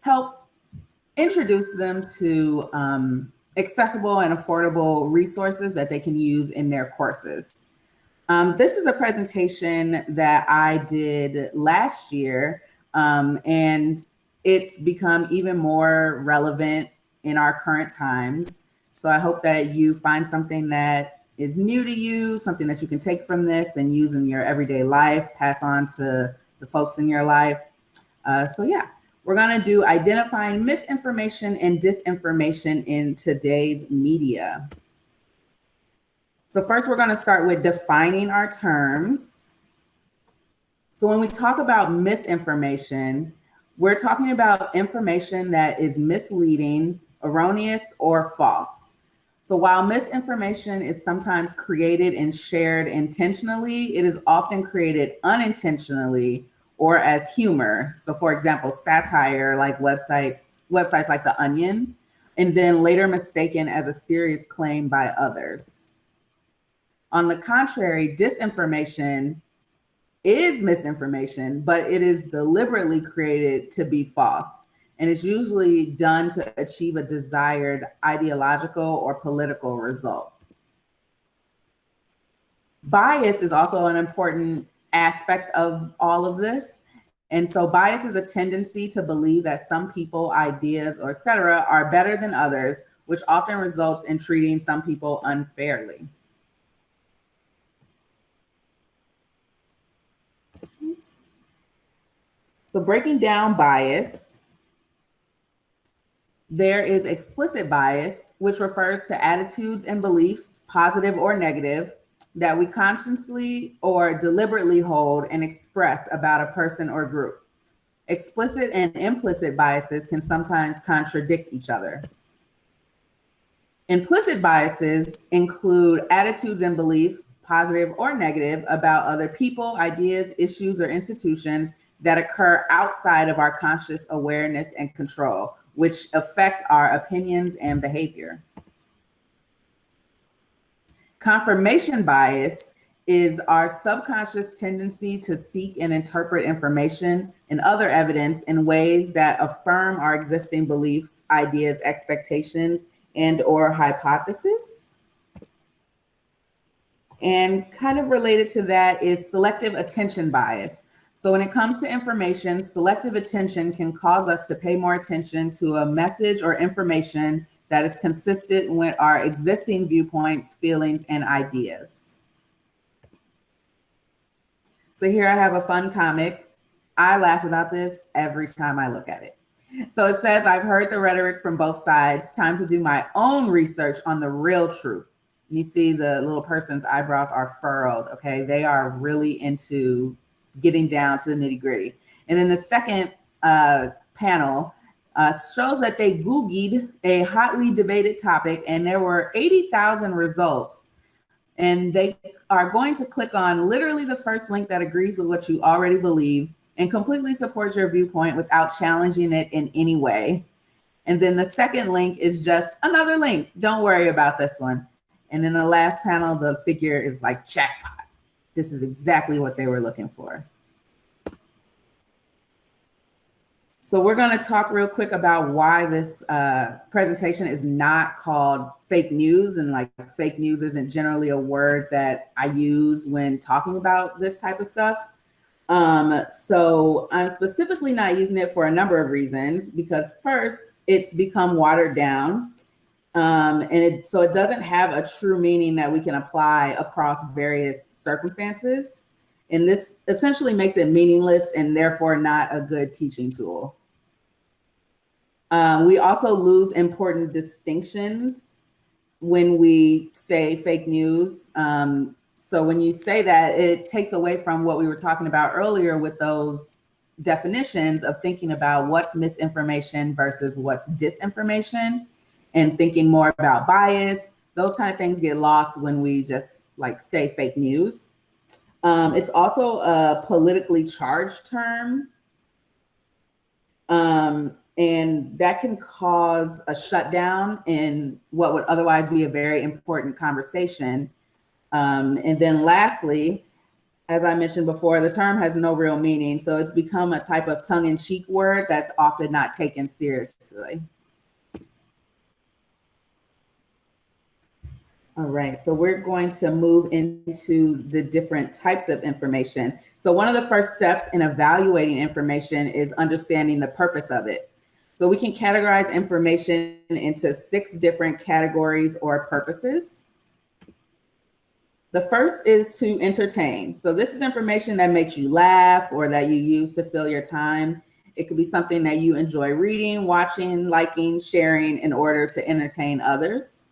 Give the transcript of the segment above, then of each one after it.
help introduce them to accessible and affordable resources that they can use in their courses. This is a presentation that I did last year, and it's become even more relevant in our current times. So I hope that you find something that is new to you, something that you can take from this and use in your everyday life, pass on to the folks in your life. So yeah, we're gonna do identifying misinformation and disinformation in today's media. So first, we're going to start with defining our terms. So when we talk about misinformation, we're talking about information that is misleading, erroneous, or false. So while misinformation is sometimes created and shared intentionally, it is often created unintentionally or as humor. So for example, satire, like websites like The Onion, and then later mistaken as a serious claim by others. On the contrary, disinformation is misinformation, but it is deliberately created to be false. And it's usually done to achieve a desired ideological or political result. Bias is also an important aspect of all of this. And so bias is a tendency to believe that some people, ideas, or et cetera, are better than others, which often results in treating some people unfairly. So breaking down bias, there is explicit bias, which refers to attitudes and beliefs, positive or negative, that we consciously or deliberately hold and express about a person or group. Explicit and implicit biases can sometimes contradict each other. Implicit biases include attitudes and beliefs, positive or negative, about other people, ideas, issues, or institutions that occur outside of our conscious awareness and control, which affect our opinions and behavior. Confirmation bias is our subconscious tendency to seek and interpret information and other evidence in ways that affirm our existing beliefs, ideas, expectations, and or hypotheses. And kind of related to that is selective attention bias. So when it comes to information, selective attention can cause us to pay more attention to a message or information that is consistent with our existing viewpoints, feelings, and ideas. So here I have a fun comic. I laugh about this every time I look at it. So it says, I've heard the rhetoric from both sides. Time to do my own research on the real truth. And you see the little person's eyebrows are furrowed, okay? They are really into getting down to the nitty gritty. And then the second panel shows that they Googled a hotly debated topic and there were 80,000 results. And they are going to click on literally the first link that agrees with what you already believe and completely supports your viewpoint without challenging it in any way. And then the second link is just another link. Don't worry about this one. And then the last panel, the figure is like jackpot. This is exactly what they were looking for. So we're going to talk real quick about why this presentation is not called fake news. And like fake news isn't generally a word that I use when talking about this type of stuff. So I'm specifically not using it for a number of reasons, because first, it's become watered down. So it doesn't have a true meaning that we can apply across various circumstances. And this essentially makes it meaningless and therefore not a good teaching tool. We also lose important distinctions when we say fake news. So when you say that, it takes away from what we were talking about earlier with those definitions of thinking about what's misinformation versus what's disinformation, and thinking more about bias. Those kind of things get lost when we just like say fake news. It's also a politically charged term. And that can cause a shutdown in what would otherwise be a very important conversation. And then lastly, As I mentioned before, the term has no real meaning, so it's become a type of tongue-in-cheek word that's often not taken seriously. All right, so we're going to move into the different types of information. So one of the first steps in evaluating information is understanding the purpose of it. So we can categorize information into 6 different categories or purposes. The first is to entertain. So this is information that makes you laugh or that you use to fill your time. It could be something that you enjoy reading, watching, liking, sharing in order to entertain others.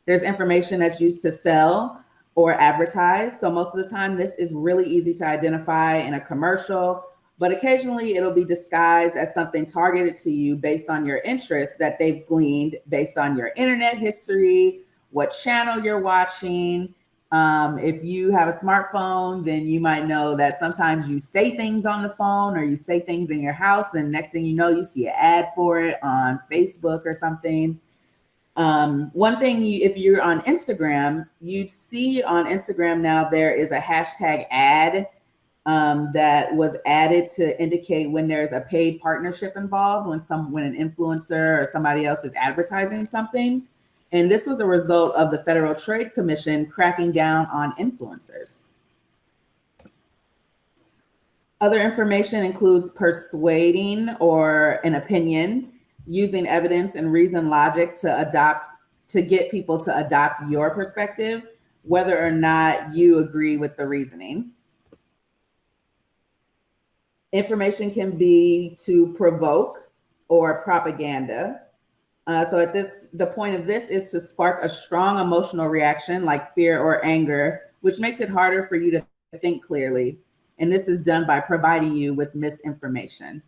There's information that's used to sell or advertise. So most of the time, this is really easy to identify in a commercial, but occasionally it'll be disguised as something targeted to you based on your interests that they've gleaned based on your internet history, what channel you're watching. If you have a smartphone, then you might know that sometimes you say things on the phone or you say things in your house, and next thing you know, you see an ad for it on Facebook or something. One thing, if you're on Instagram, you'd see on Instagram now there is a hashtag ad that was added to indicate when there's a paid partnership involved, when an influencer or somebody else is advertising something. And this was a result of the Federal Trade Commission cracking down on influencers. Other information includes persuading or an opinion, using evidence and reason logic to get people to adopt your perspective, whether or not you agree with the reasoning. Information can be to provoke or propaganda. So the point of this is to spark a strong emotional reaction like fear or anger, which makes it harder for you to think clearly. And this is done by providing you with misinformation.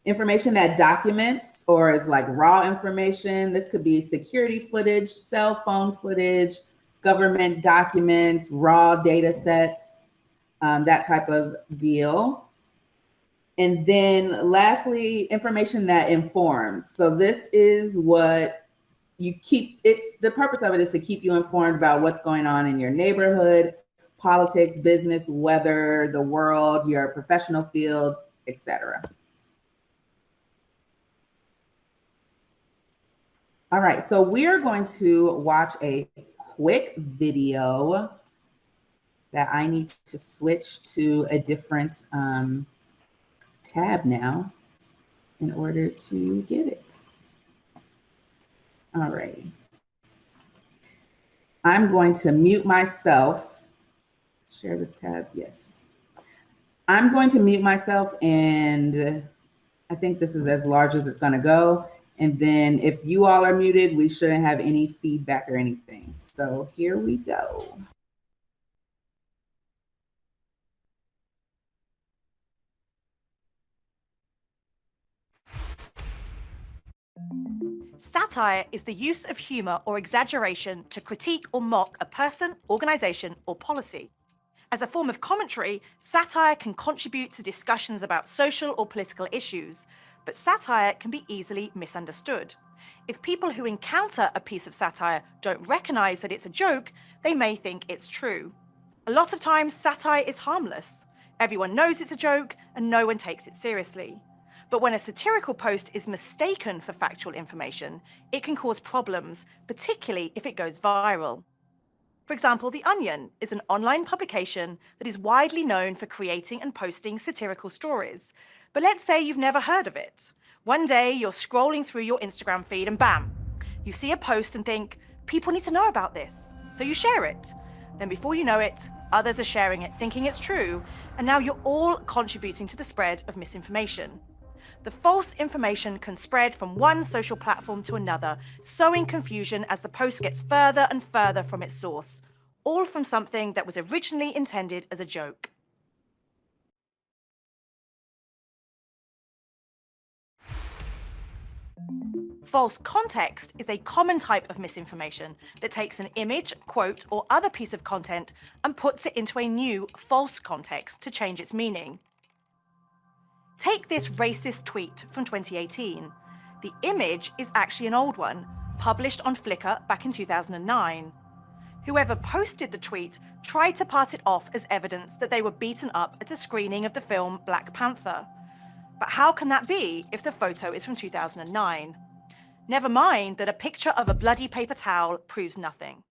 Information that documents or is like raw information. This could be security footage, cell phone footage, government documents, raw data sets, that type of deal. And then lastly, information that informs. So this is what the purpose of it is to keep you informed about what's going on in your neighborhood, politics, business, weather, the world, your professional field, etc. All right, so we are going to watch a quick video that I need to switch to a different tab now in order to get it. All righty. I'm going to mute myself. Share this tab, yes. I'm going to mute myself, and I think this is as large as it's gonna go. And then if you all are muted, we shouldn't have any feedback or anything. So here we go. Satire is the use of humor or exaggeration to critique or mock a person, organization, or policy. As a form of commentary, satire can contribute to discussions about social or political issues, but satire can be easily misunderstood. If people who encounter a piece of satire don't recognize that it's a joke, they may think it's true. A lot of times, satire is harmless. Everyone knows it's a joke, and no one takes it seriously. But when a satirical post is mistaken for factual information, it can cause problems, particularly if it goes viral. For example, The Onion is an online publication that is widely known for creating and posting satirical stories. But let's say you've never heard of it. One day, you're scrolling through your Instagram feed and bam, you see a post and think, people need to know about this. So you share it. Then before you know it, others are sharing it, thinking it's true, and now you're all contributing to the spread of misinformation. The false information can spread from one social platform to another, sowing confusion as the post gets further and further from its source, all from something that was originally intended as a joke. False context is a common type of misinformation that takes an image, quote, or other piece of content and puts it into a new, false context to change its meaning. Take this racist tweet from 2018. The image is actually an old one, published on Flickr back in 2009. Whoever posted the tweet tried to pass it off as evidence that they were beaten up at a screening of the film Black Panther. But how can that be if the photo is from 2009? Never mind that a picture of a bloody paper towel proves nothing.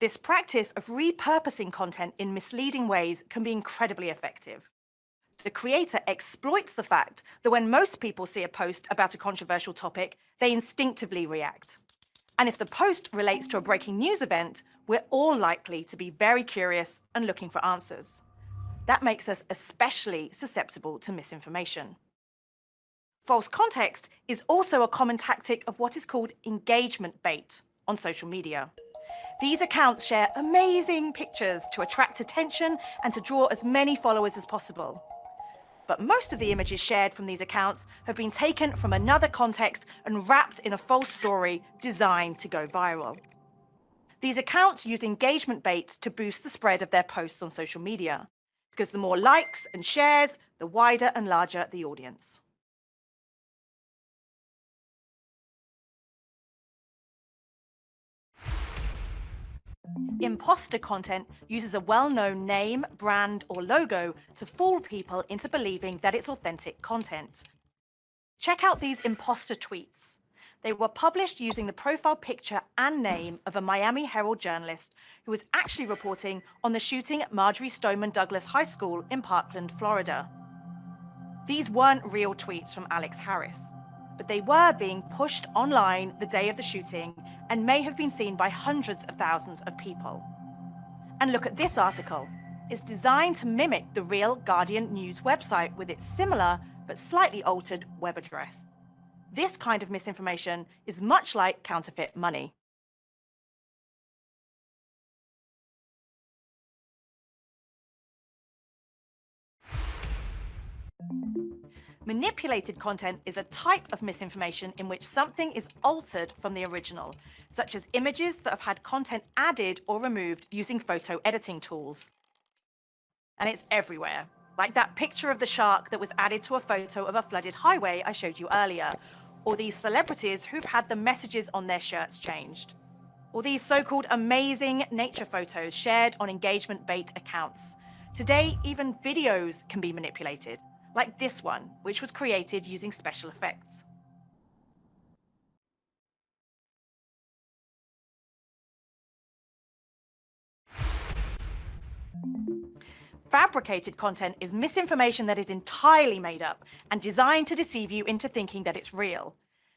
This practice of repurposing content in misleading ways can be incredibly effective. The creator exploits the fact that when most people see a post about a controversial topic, they instinctively react. And if the post relates to a breaking news event, we're all likely to be very curious and looking for answers. That makes us especially susceptible to misinformation. False context is also a common tactic of what is called engagement bait on social media. These accounts share amazing pictures to attract attention and to draw as many followers as possible. But most of the images shared from these accounts have been taken from another context and wrapped in a false story designed to go viral. These accounts use engagement bait to boost the spread of their posts on social media, because the more likes and shares, the wider and larger the audience. Imposter content uses a well-known name, brand, or logo to fool people into believing that it's authentic content. Check out these imposter tweets. They were published using the profile picture and name of a Miami Herald journalist who was actually reporting on the shooting at Marjory Stoneman Douglas High School in Parkland, Florida. These weren't real tweets from Alex Harris, but they were being pushed online the day of the shooting and may have been seen by hundreds of thousands of people. And look at this article. It's designed to mimic the real Guardian news website with its similar but slightly altered web address. This kind of misinformation is much like counterfeit money. Manipulated content is a type of misinformation in which something is altered from the original, such as images that have had content added or removed using photo editing tools. And it's everywhere, like that picture of the shark that was added to a photo of a flooded highway I showed you earlier, or these celebrities who've had the messages on their shirts changed, or these so-called amazing nature photos shared on engagement bait accounts. Today, even videos can be manipulated, like this one, which was created using special effects. Fabricated content is misinformation that is entirely made up and designed to deceive you into thinking that it's real.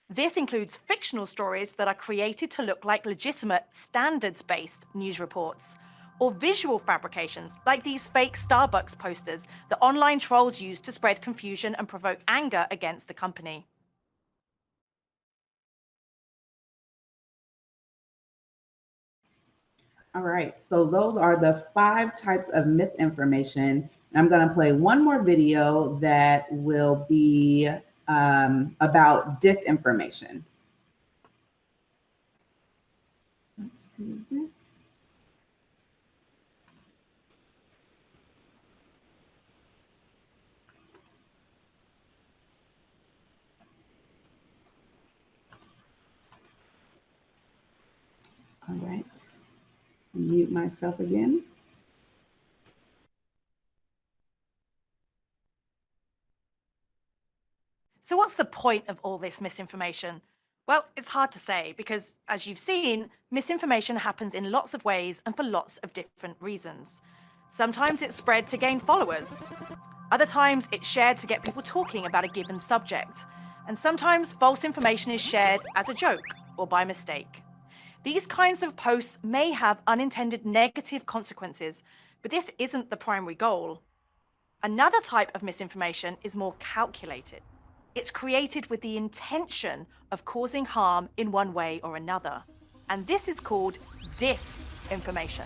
This includes fictional stories that are created to look like legitimate, standards-based news reports, or visual fabrications like these fake Starbucks posters that online trolls use to spread confusion and provoke anger against the company. All right, so those are the 5 types of misinformation. And I'm going to play one more video that will be about disinformation. Let's do this. All right, mute myself again. So what's the point of all this misinformation? Well, it's hard to say because, as you've seen, misinformation happens in lots of ways and for lots of different reasons. Sometimes it's spread to gain followers. Other times it's shared to get people talking about a given subject. And sometimes false information is shared as a joke or by mistake. These kinds of posts may have unintended negative consequences, but this isn't the primary goal. Another type of misinformation is more calculated. It's created with the intention of causing harm in one way or another. And this is called disinformation.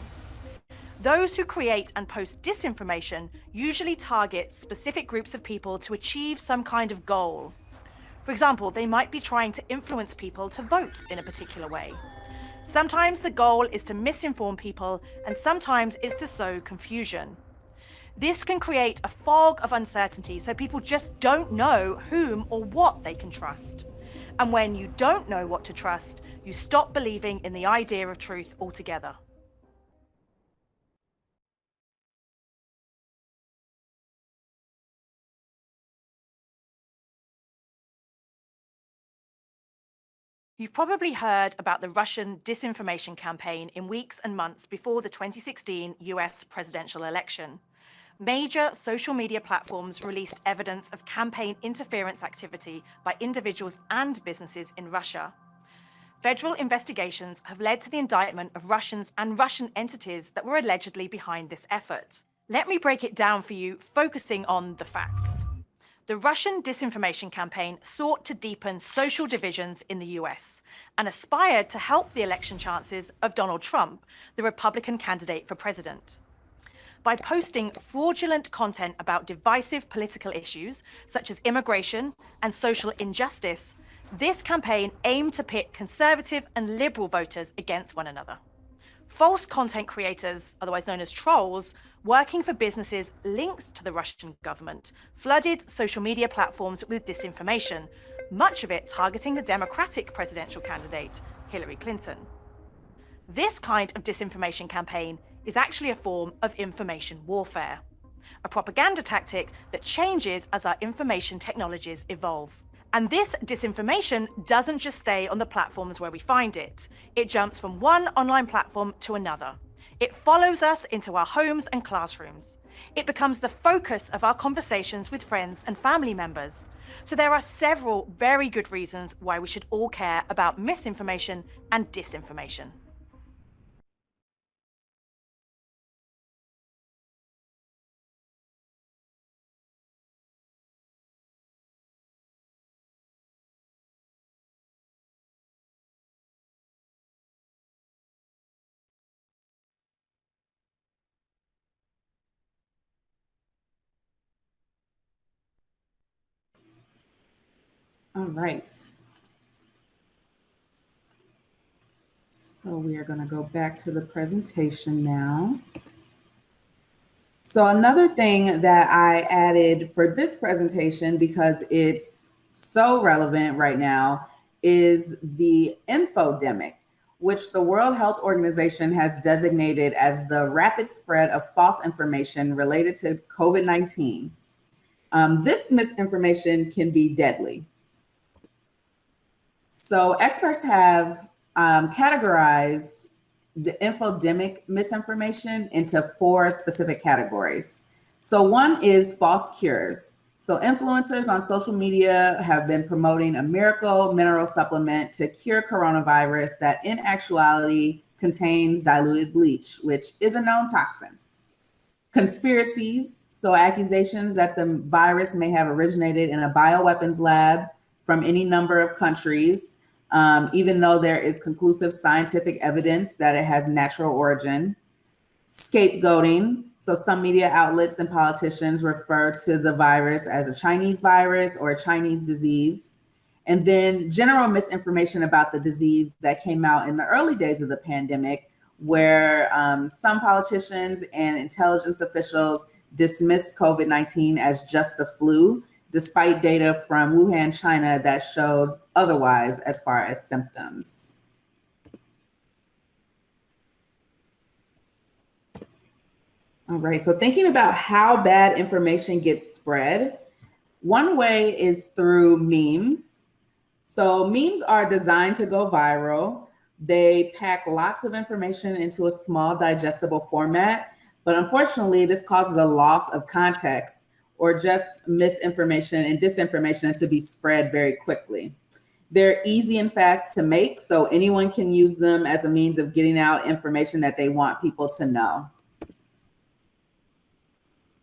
Those who create and post disinformation usually target specific groups of people to achieve some kind of goal. For example, they might be trying to influence people to vote in a particular way. Sometimes the goal is to misinform people, and sometimes it's to sow confusion. This can create a fog of uncertainty, so people just don't know whom or what they can trust. And when you don't know what to trust, you stop believing in the idea of truth altogether. You've probably heard about the Russian disinformation campaign in weeks and months before the 2016 US presidential election. Major social media platforms released evidence of campaign interference activity by individuals and businesses in Russia. Federal investigations have led to the indictment of Russians and Russian entities that were allegedly behind this effort. Let me break it down for you, focusing on the facts. The Russian disinformation campaign sought to deepen social divisions in the US and aspired to help the election chances of Donald Trump, the Republican candidate for president. By posting fraudulent content about divisive political issues, such as immigration and social injustice, this campaign aimed to pit conservative and liberal voters against one another. False content creators, otherwise known as trolls, working for businesses linked to the Russian government, flooded social media platforms with disinformation, much of it targeting the Democratic presidential candidate, Hillary Clinton. This kind of disinformation campaign is actually a form of information warfare, a propaganda tactic that changes as our information technologies evolve. And this disinformation doesn't just stay on the platforms where we find it. It jumps from one online platform to another. It follows us into our homes and classrooms. It becomes the focus of our conversations with friends and family members. So there are several very good reasons why we should all care about misinformation and disinformation. All right. So we are going to go back to the presentation now. So another thing that I added for this presentation, because it's so relevant right now, is the Infodemic, which the World Health Organization has designated as the rapid spread of false information related to COVID-19. This misinformation can be deadly. So experts have categorized the infodemic misinformation into 4 specific categories. So one is false cures. So influencers on social media have been promoting a miracle mineral supplement to cure coronavirus that in actuality contains diluted bleach, which is a known toxin. Conspiracies, so accusations that the virus may have originated in a bioweapons lab from any number of countries, even though there is conclusive scientific evidence that it has natural origin. Scapegoating, so some media outlets and politicians refer to the virus as a Chinese virus or a Chinese disease. And then general misinformation about the disease that came out in the early days of the pandemic, where some politicians and intelligence officials dismissed COVID-19 as just the flu, despite data from Wuhan, China that showed otherwise as far as symptoms. All right, so thinking about how bad information gets spread, one way is through memes. So memes are designed to go viral. They pack lots of information into a small digestible format, but unfortunately, this causes a loss of context or just misinformation and disinformation to be spread very quickly. They're easy and fast to make, so anyone can use them as a means of getting out information that they want people to know.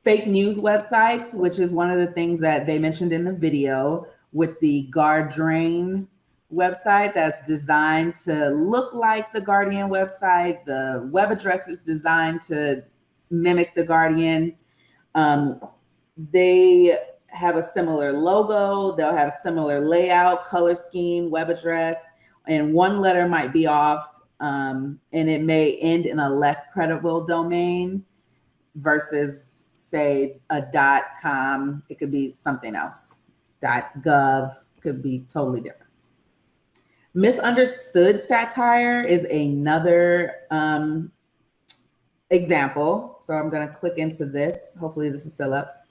Fake news websites, which is one of the things that they mentioned in the video with the Guardian website that's designed to look like the Guardian website. The web address is designed to mimic the Guardian. They have a similar logo. They'll have similar layout, color scheme, web address, and one letter might be off, and it may end in a less credible domain versus, say, a .com. It could be something else. .gov could be totally different. Misunderstood satire is another example. So I'm going to click into this. Hopefully this is still up.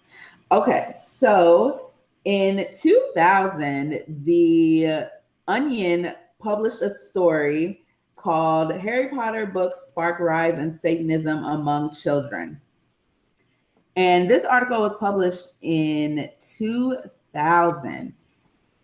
Okay, so in 2000, the Onion published a story called Harry Potter Books Spark Rise in Satanism Among Children. And this article was published in 2000.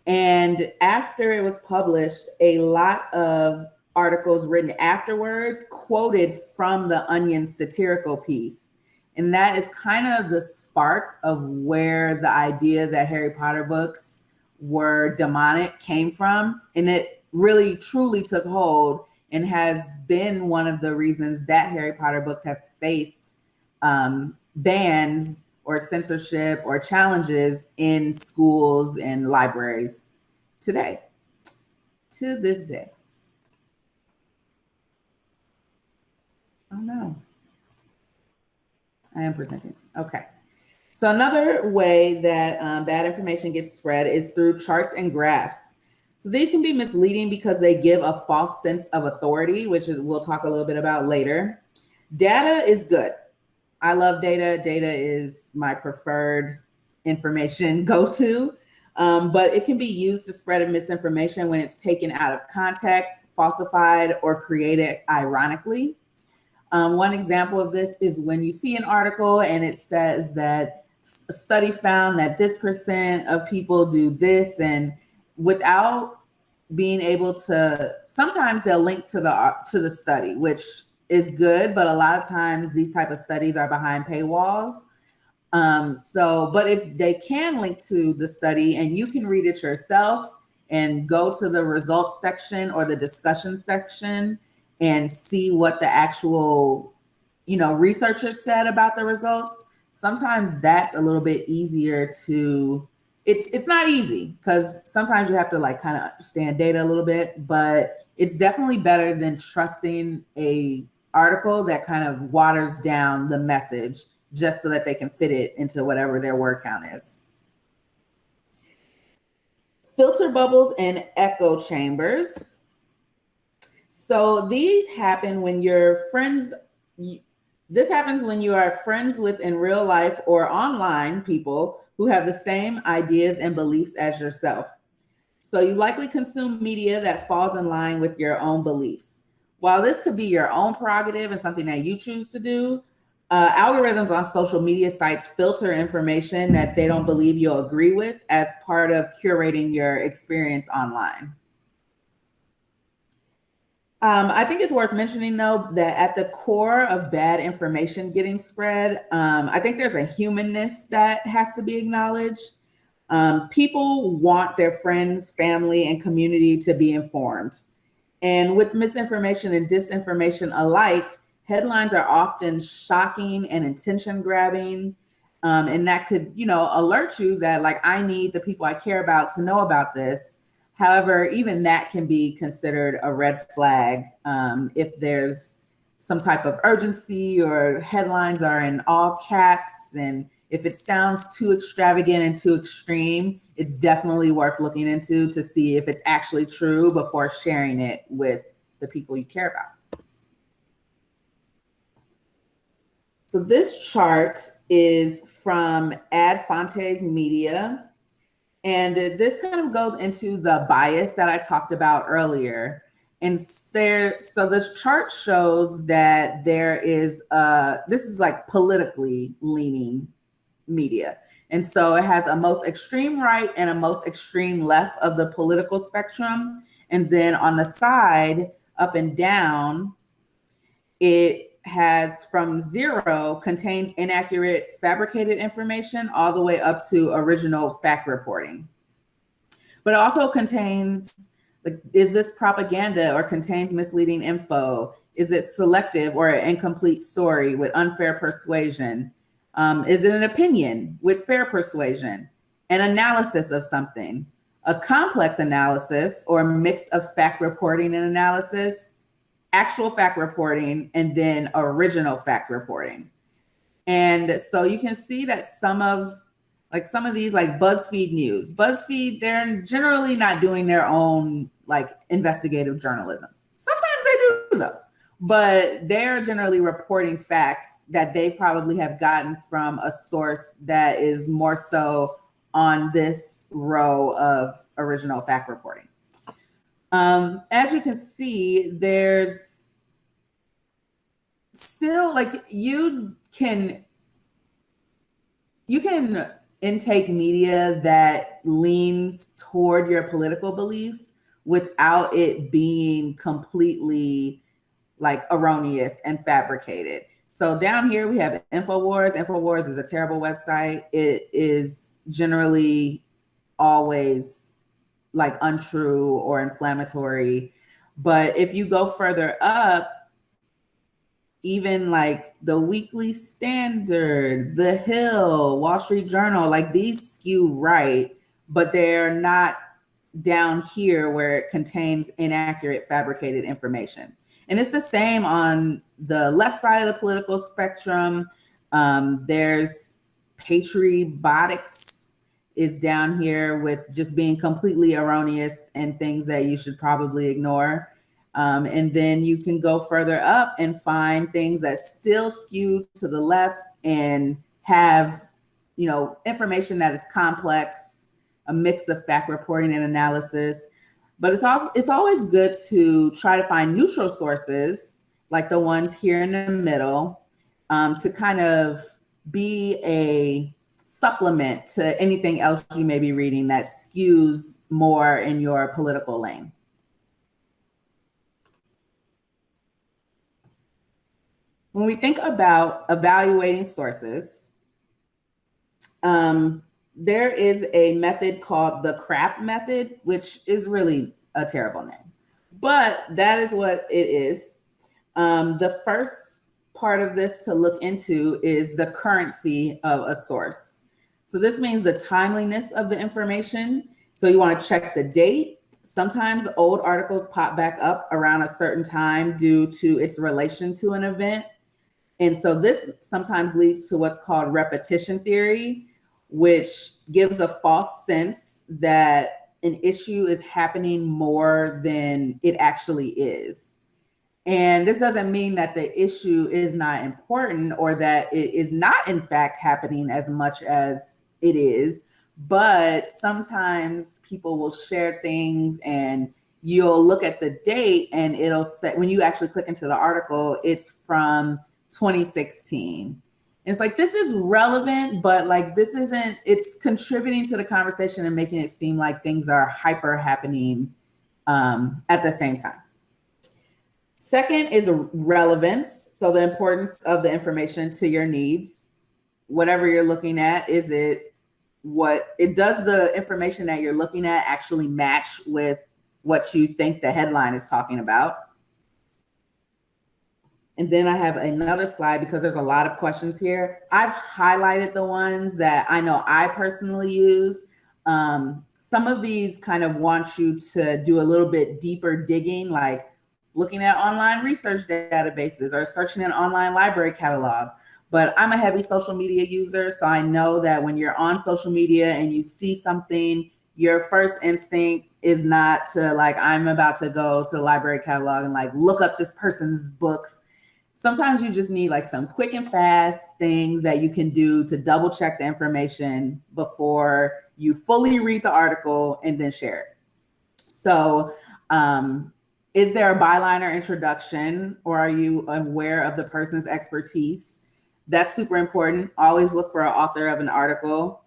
And after it was published, a lot of articles written afterwards quoted from the Onion's satirical piece. And that is kind of the spark of where the idea that Harry Potter books were demonic came from. And it really truly took hold and has been one of the reasons that Harry Potter books have faced bans or censorship or challenges in schools and libraries today, to this day. Oh no, I am presenting. Okay. So another way that bad information gets spread is through charts and graphs. So these can be misleading because they give a false sense of authority, which we'll talk a little bit about later. Data is good. I love data. Data is my preferred information go-to, but it can be used to spread misinformation when it's taken out of context, falsified, or created ironically. One example of this is when you see an article and it says that a study found that this percent of people do this, and without being able to, sometimes they'll link to the study, which is good, but a lot of times these type of studies are behind paywalls. But if they can link to the study and you can read it yourself and go to the results section or the discussion section and see what the actual, researchers said about the results, sometimes that's a little bit easier to, it's not easy because sometimes you have to kind of understand data a little bit, but it's definitely better than trusting a article that kind of waters down the message just so that they can fit it into whatever their word count is. Filter bubbles and echo chambers. So these happen when this happens when you are friends with in real life or online people who have the same ideas and beliefs as yourself. So you likely consume media that falls in line with your own beliefs. While this could be your own prerogative and something that you choose to do, algorithms on social media sites filter information that they don't believe you'll agree with as part of curating your experience online. I think it's worth mentioning, though, that at the core of bad information getting spread, I think there's a humanness that has to be acknowledged. People want their friends, family, and community to be informed. And with misinformation and disinformation alike, headlines are often shocking and attention grabbing. And that could, alert you that I need the people I care about to know about this. However, even that can be considered a red flag if there's some type of urgency or headlines are in all caps. And if it sounds too extravagant and too extreme, it's definitely worth looking into to see if it's actually true before sharing it with the people you care about. So this chart is from Ad Fontes Media. And this kind of goes into the bias that I talked about earlier. And so this chart shows that there is, this is politically leaning media. And so it has a most extreme right and a most extreme left of the political spectrum. And then on the side, up and down, it has from 0 contains inaccurate, fabricated information all the way up to original fact reporting. But it also contains, is this propaganda or contains misleading info? Is it selective or an incomplete story with unfair persuasion? Is it an opinion with fair persuasion? An analysis of something? A complex analysis or mix of fact reporting and analysis? Actual fact reporting, and then original fact reporting. And so you can see that some of Like some of these, like BuzzFeed News. BuzzFeed, they're generally not doing their own like investigative journalism. Sometimes they do though, but they're generally reporting facts that they probably have gotten from a source that is more so on this row of original fact reporting. As you can see, there's still like you can intake media that leans toward your political beliefs without it being completely like erroneous and fabricated. So down here we have Infowars. Infowars is a terrible website. It is generally always like untrue or inflammatory. But if you go further up, even like the Weekly Standard, The Hill, Wall Street Journal, like these skew right, but they're not down here where it contains inaccurate, fabricated information. And it's the same on the left side of the political spectrum. There's Patriotics is down here with just being completely erroneous and things that you should probably ignore. And then you can go further up and find things that still skew to the left and have, you know, information that is complex, a mix of fact reporting and analysis. But it's always good to try to find neutral sources like the ones here in the middle, to kind of be a supplement to anything else you may be reading that skews more in your political lane. When we think about evaluating sources, there is a method called the CRAP method, which is really a terrible name, but that is what it is. The first part of this to look into is the currency of a source. So this means the timeliness of the information. So you want to check the date. Sometimes old articles pop back up around a certain time due to its relation to an event. And so this sometimes leads to what's called repetition theory, which gives a false sense that an issue is happening more than it actually is. And this doesn't mean that the issue is not important or that it is not, in fact, happening as much as it is. But sometimes people will share things and you'll look at the date and it'll say, when you actually click into the article, it's from 2016. And it's like, this is relevant, but like, this isn't, it's contributing to the conversation and making it seem like things are hyper happening at the same time. Second is relevance. So the importance of the information to your needs. Whatever you're looking at, is it what it does, the information that you're looking at actually match with what you think the headline is talking about? And then I have another slide because there's a lot of questions here. I've highlighted the ones that I know I personally use. Some of these kind of want you to do a little bit deeper digging, like looking at online research databases or searching an online library catalog. But I'm a heavy social media user, so I know that when you're on social media and you see something, your first instinct is not to like, I'm about to go to the library catalog and like look up this person's books. Sometimes you just need like some quick and fast things that you can do to double check the information before you fully read the article and then share it. So is there a byline or introduction, or are you aware of the person's expertise? That's super important. Always look for an author of an article.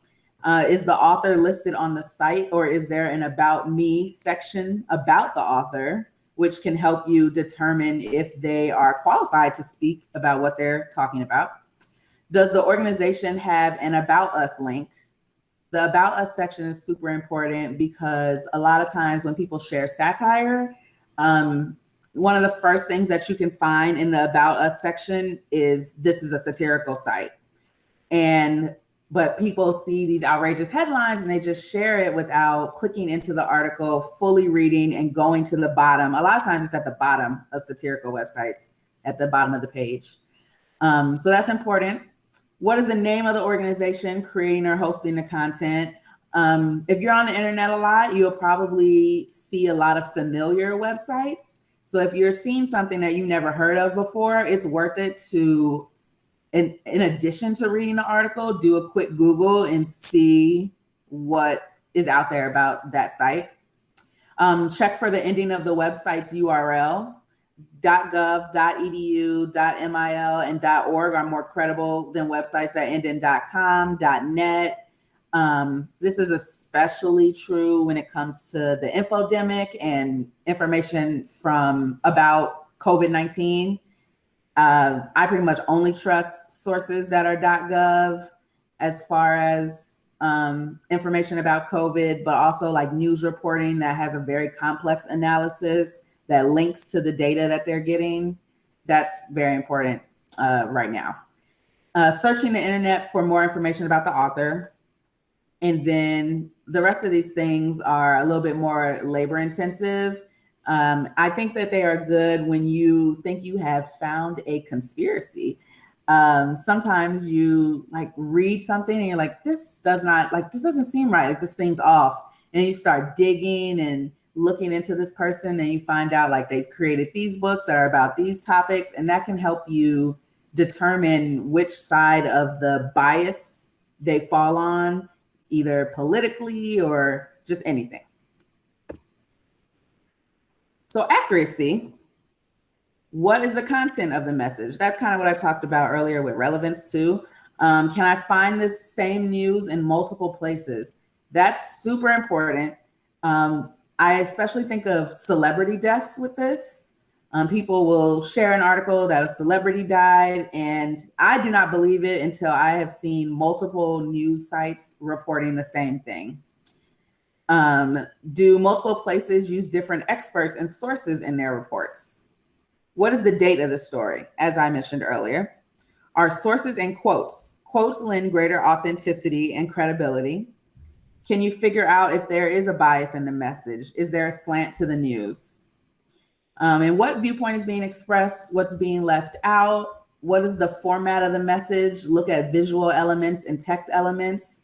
Is the author listed on the site, or is there an About Me section about the author, which can help you determine if they are qualified to speak about what they're talking about? Does the organization have an About Us link? The About Us section is super important because a lot of times when people share satire, one of the first things that you can find in the About Us section is this is a satirical site. But people see these outrageous headlines and they just share it without clicking into the article, fully reading and going to the bottom. A lot of times it's at the bottom of satirical websites, at the bottom of the page. So that's important. What is the name of the organization creating or hosting the content? If you're on the internet a lot, you'll probably see a lot of familiar websites. So if you're seeing something that you never heard of before, it's worth it to, in addition to reading the article, do a quick Google and see what is out there about that site. Check for the ending of the website's URL. .gov, .edu, .mil, and .org are more credible than websites that end in .com, .net. This is especially true when it comes to the infodemic and information from about COVID-19. I pretty much only trust sources that are .gov as far as information about COVID, but also like news reporting that has a very complex analysis that links to the data that they're getting. That's very important right now. Searching the internet for more information about the author. And then the rest of these things are a little bit more labor intensive. I think that they are good when you think you have found a conspiracy. Sometimes you like read something and you're like, this doesn't seem right. Like this seems off. And you start digging and looking into this person, and you find out like they've created these books that are about these topics, and that can help you determine which side of the bias they fall on, either politically or just anything. So accuracy, what is the content of the message? That's kind of what I talked about earlier with relevance too. Can I find this same news in multiple places? That's super important. I especially think of celebrity deaths with this. People will share an article that a celebrity died, and I do not believe it until I have seen multiple news sites reporting the same thing. Do multiple places use different experts and sources in their reports? What is the date of the story? As I mentioned earlier, are sources and quotes. Quotes lend greater authenticity and credibility. Can you figure out if there is a bias in the message? Is there a slant to the news? And what viewpoint is being expressed? What's being left out? What is the format of the message? Look at visual elements and text elements.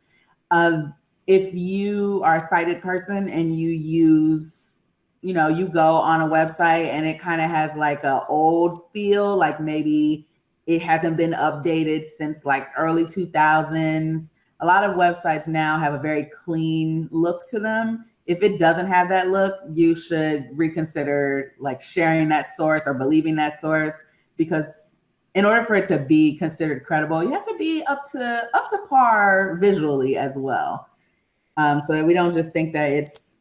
If you are a sighted person and you use, you go on a website and it kind of has like an old feel, like maybe it hasn't been updated since like early 2000s. A lot of websites now have a very clean look to them. If it doesn't have that look, you should reconsider like sharing that source or believing that source, because in order for it to be considered credible, you have to be up to par visually as well. So that we don't just think that it's,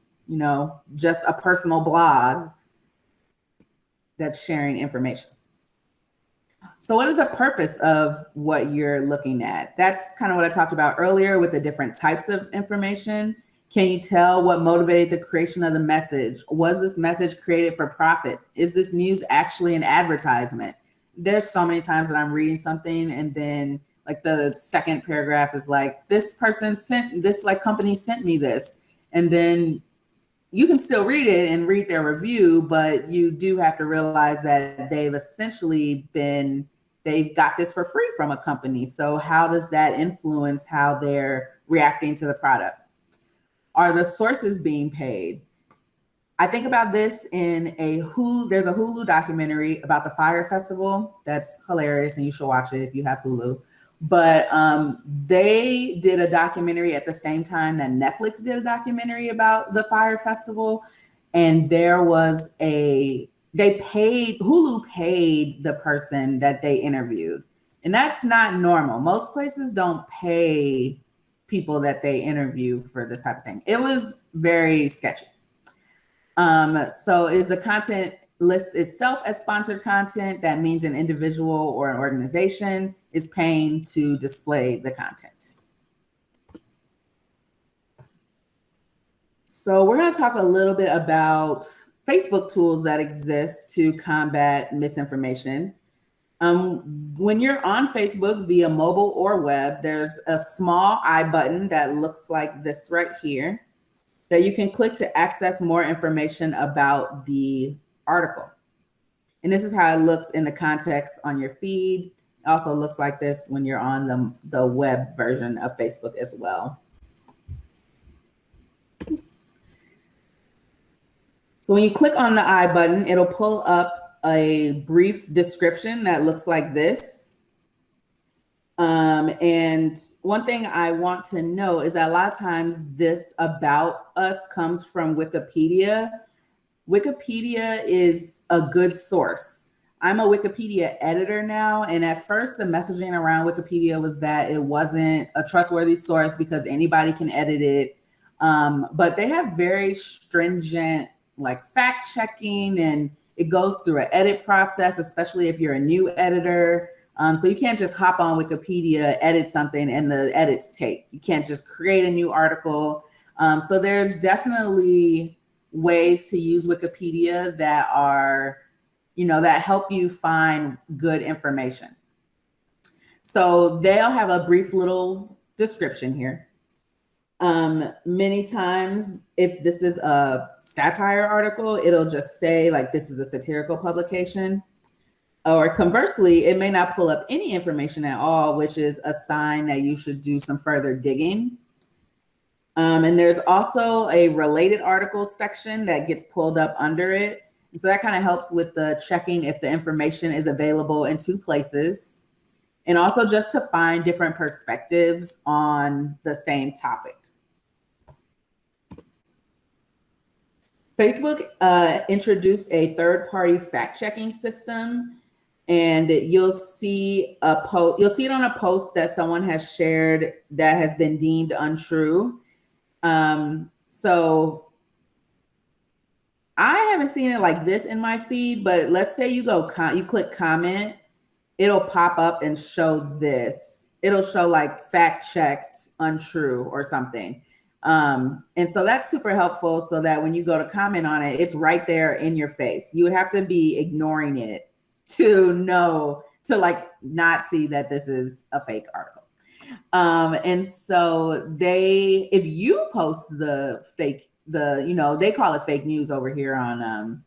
just a personal blog that's sharing information. So what is the purpose of what you're looking at? That's kind of what I talked about earlier with the different types of information. Can you tell what motivated the creation of the message? Was this message created for profit? Is this news actually an advertisement? There's so many times that I'm reading something and then like the second paragraph is like, this person sent this, like company sent me this. And then you can still read it and read their review, but you do have to realize that they've got this for free from a company. So how does that influence how they're reacting to the product? Are the sources being paid? I think about this in there's a Hulu documentary about the Fire Festival. That's hilarious and you should watch it if you have Hulu. But they did a documentary at the same time that Netflix did a documentary about the Fire Festival. And Hulu paid the person that they interviewed. And that's not normal. Most places don't pay people that they interview for this type of thing. It was very sketchy. So is the content list itself as sponsored content? That means an individual or an organization is paying to display the content. So we're going to talk a little bit about Facebook tools that exist to combat misinformation. When you're on Facebook via mobile or web, there's a small I button that looks like this right here that you can click to access more information about the article. And this is how it looks in the context on your feed. It also looks like this when you're on the web version of Facebook as well. So when you click on the I button, it'll pull up a brief description that looks like this. And one thing I want to know is that a lot of times this about us comes from Wikipedia. Wikipedia is a good source. I'm a Wikipedia editor now, and at first the messaging around Wikipedia was that it wasn't a trustworthy source because anybody can edit it. But they have very stringent like fact checking, and it goes through an edit process, especially if you're a new editor. So you can't just hop on Wikipedia, edit something, and the edits take. You can't just create a new article. So there's definitely ways to use Wikipedia that are, that help you find good information. So they'll have a brief little description here. Many times, if this is a satire article, it'll just say like, this is a satirical publication. Or conversely, it may not pull up any information at all, which is a sign that you should do some further digging. And there's also a related articles section that gets pulled up under it. And so that kind of helps with the checking if the information is available in two places. And also just to find different perspectives on the same topic. Facebook introduced a third-party fact-checking system, and you'll see it on a post that someone has shared that has been deemed untrue. So I haven't seen it like this in my feed, but let's say you click comment, it'll pop up and show this. It'll show like fact checked untrue or something. And so that's super helpful so that when you go to comment on it, it's right there in your face. You would have to be ignoring it to like not see that this is a fake article. And so if you post the fake, they call it fake news over here on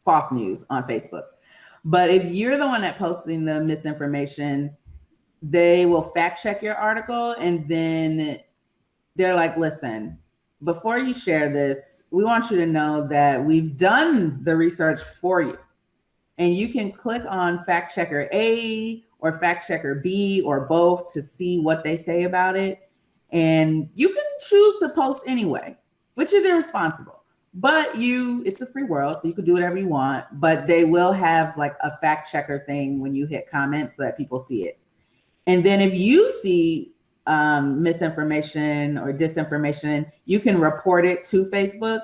false news on Facebook. But if you're the one that posting the misinformation, they will fact check your article, and then they're like, listen, before you share this, we want you to know that we've done the research for you. And you can click on fact checker A or fact checker B or both to see what they say about it. And you can choose to post anyway, which is irresponsible. But it's a free world, so you can do whatever you want. But they will have like a fact checker thing when you hit comments so that people see it. And then if you see misinformation or disinformation, you can report it to Facebook.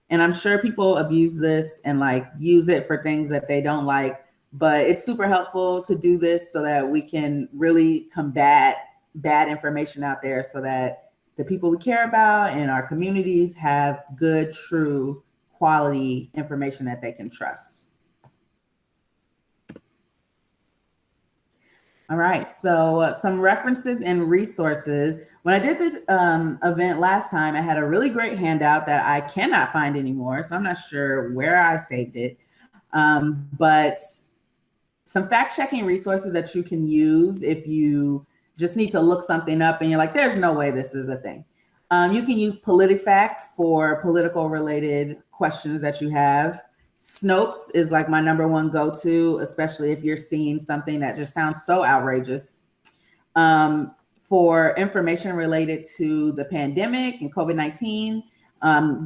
And I'm sure people abuse this and like use it for things that they don't like, but it's super helpful to do this so that we can really combat bad information out there so that the people we care about and our communities have good, true, quality information that they can trust. All right, so some references and resources. When I did this event last time, I had a really great handout that I cannot find anymore, so I'm not sure where I saved it. But some fact-checking resources that you can use if you just need to look something up and you're like, there's no way this is a thing. You can use PolitiFact for political related questions that you have. Snopes is like my number one go-to, especially if you're seeing something that just sounds so outrageous. For information related to the pandemic and COVID-19,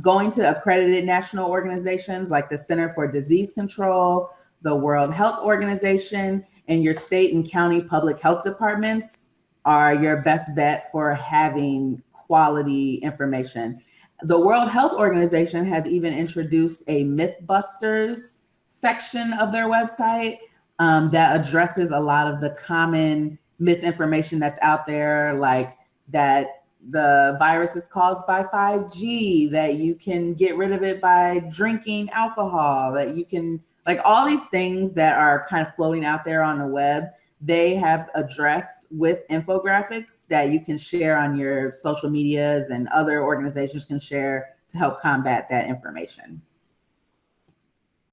going to accredited national organizations like the Center for Disease Control, the World Health Organization, and your state and county public health departments are your best bet for having quality information. The World Health Organization has even introduced a Mythbusters section of their website that addresses a lot of the common misinformation that's out there, like that the virus is caused by 5G, that you can get rid of it by drinking alcohol, that you can, like all these things that are kind of floating out there on the web, they have addressed with infographics that you can share on your social medias and other organizations can share to help combat that information.